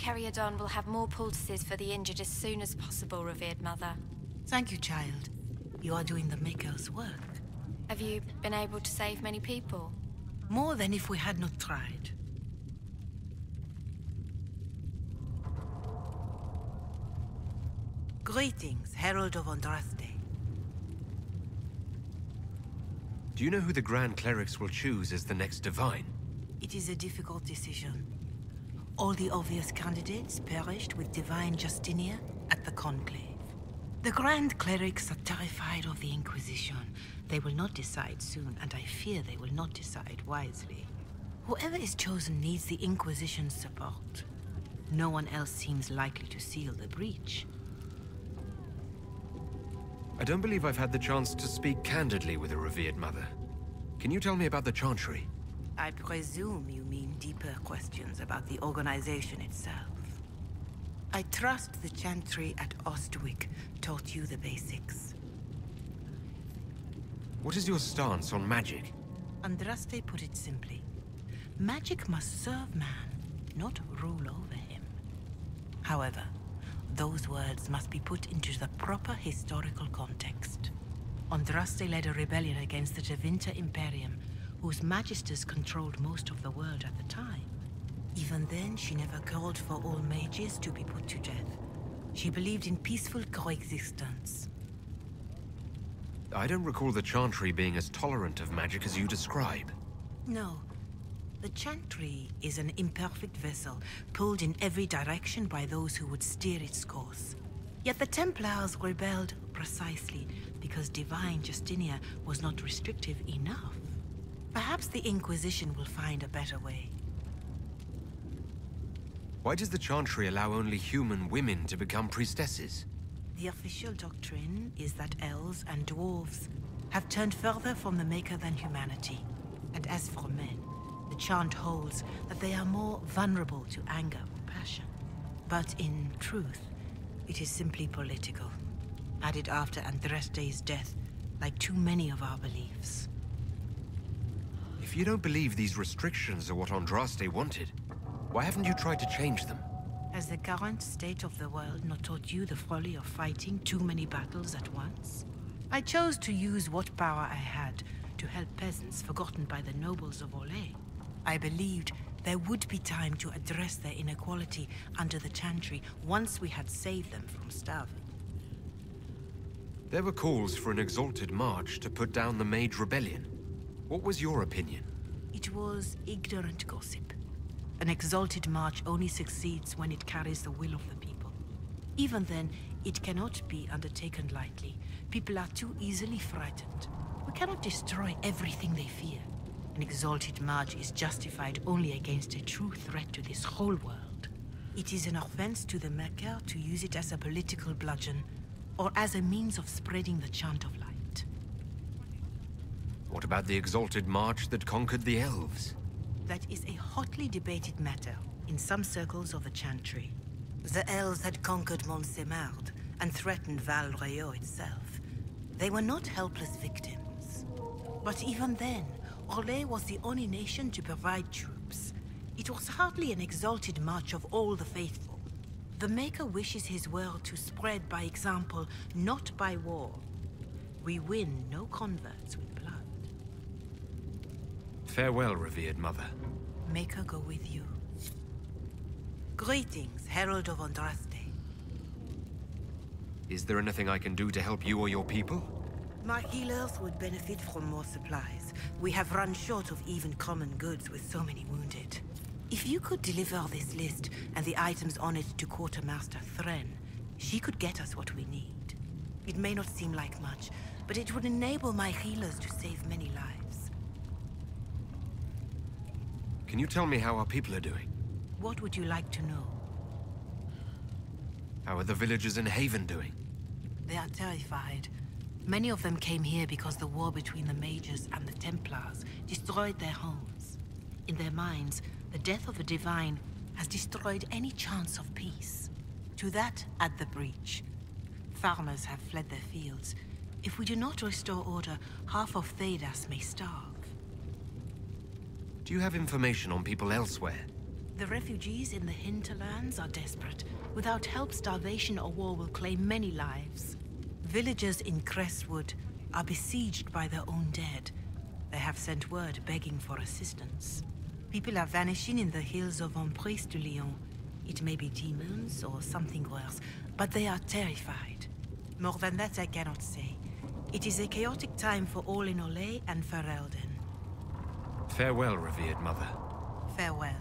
Caryodon will have more poultices for the injured as soon as possible, revered mother. Thank you, child. You are doing the Maker's work. Have you been able to save many people? More than if we had not tried. Greetings, Herald of Andraste. Do you know who the Grand Clerics will choose as the next Divine? It is a difficult decision. All the obvious candidates perished with Divine Justinia at the Conclave. The Grand Clerics are terrified of the Inquisition. They will not decide soon, and I fear they will not decide wisely. Whoever is chosen needs the Inquisition's support. No one else seems likely to seal the breach. I don't believe I've had the chance to speak candidly with a revered mother. Can you tell me about the Chantry? I presume you mean deeper questions about the organization itself. I trust the Chantry at Ostwick taught you the basics. What is your stance on magic? Andraste put it simply. Magic must serve man, not rule over him. However, those words must be put into the proper historical context. Andraste led a rebellion against the Tevinter Imperium, whose magisters controlled most of the world at the time. Even then, she never called for all mages to be put to death. She believed in peaceful coexistence. I don't recall the Chantry being as tolerant of magic as you describe. No. The Chantry is an imperfect vessel, pulled in every direction by those who would steer its course. Yet the Templars rebelled precisely because Divine Justinia was not restrictive enough. Perhaps the Inquisition will find a better way. Why does the Chantry allow only human women to become priestesses? The official doctrine is that elves and dwarves have turned further from the Maker than humanity. And as for men, the chant holds that they are more vulnerable to anger or passion. But in truth, it is simply political. Added after Andraste's death, like too many of our beliefs. If you don't believe these restrictions are what Andraste wanted, why haven't you tried to change them? Has the current state of the world not taught you the folly of fighting too many battles at once? I chose to use what power I had to help peasants forgotten by the nobles of Orlais. I believed there would be time to address their inequality under the Chantry once we had saved them from starving. There were calls for an exalted march to put down the Mage Rebellion. What was your opinion? It was ignorant gossip. An exalted march only succeeds when it carries the will of the people. Even then, it cannot be undertaken lightly. People are too easily frightened. We cannot destroy everything they fear. An exalted march is justified only against a true threat to this whole world. It is an offense to the Maker to use it as a political bludgeon, or as a means of spreading the chant of light. What about the exalted march that conquered the elves? That is a hotly debated matter in some circles of the Chantry. The elves had conquered Montsemard and threatened Val Royeaux itself. They were not helpless victims. But even then, Orlais was the only nation to provide troops. It was hardly an exalted march of all the faithful. The Maker wishes his world to spread by example, not by war. We win no converts with blood. Farewell, revered mother. Maker go with you. Greetings, Herald of Andraste. Is there anything I can do to help you or your people? My healers would benefit from more supplies. We have run short of even common goods with so many wounded. If you could deliver this list and the items on it to Quartermaster Thren, she could get us what we need. It may not seem like much, but it would enable my healers to save many lives. Can you tell me how our people are doing? What would you like to know? How are the villagers in Haven doing? They are terrified. Many of them came here because the war between the Mages and the Templars destroyed their homes. In their minds, the death of a divine has destroyed any chance of peace. To that, add the breach. Farmers have fled their fields. If we do not restore order, half of Thedas may starve. Do you have information on people elsewhere? The refugees in the hinterlands are desperate. Without help, starvation or war will claim many lives. Villagers in Crestwood are besieged by their own dead. They have sent word begging for assistance. People are vanishing in the hills of Emprise de Lyon. It may be demons or something worse, but they are terrified. More than that I cannot say. It is a chaotic time for all in Olay and Ferelden. Farewell, revered mother. Farewell.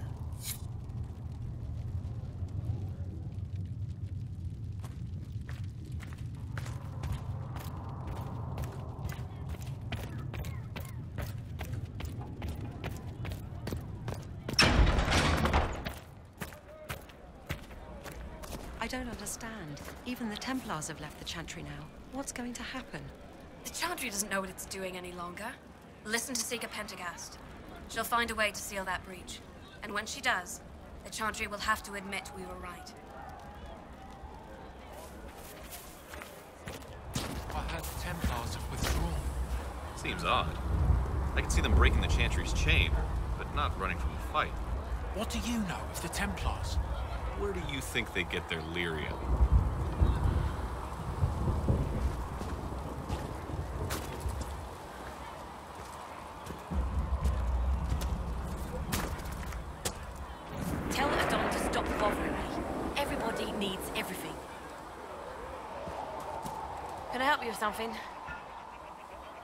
I don't understand. Even the Templars have left the Chantry now. What's going to happen? The Chantry doesn't know what it's doing any longer. Listen to Seeker Pentagast. She'll find a way to seal that breach. And when she does, the Chantry will have to admit we were right. I heard the Templars have withdrawn. Seems odd. I can see them breaking the Chantry's chain, but not running from the fight. What do you know of the Templars? Where do you think they get their lyrium? Tell Adon to stop bothering me. Everybody needs everything. Can I help you with something?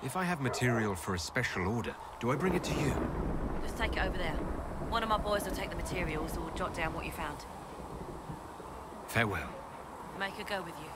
If I have material for a special order, do I bring it to you? Just take it over there. One of my boys will take the materials or jot down what you found. Farewell. Make her go with you.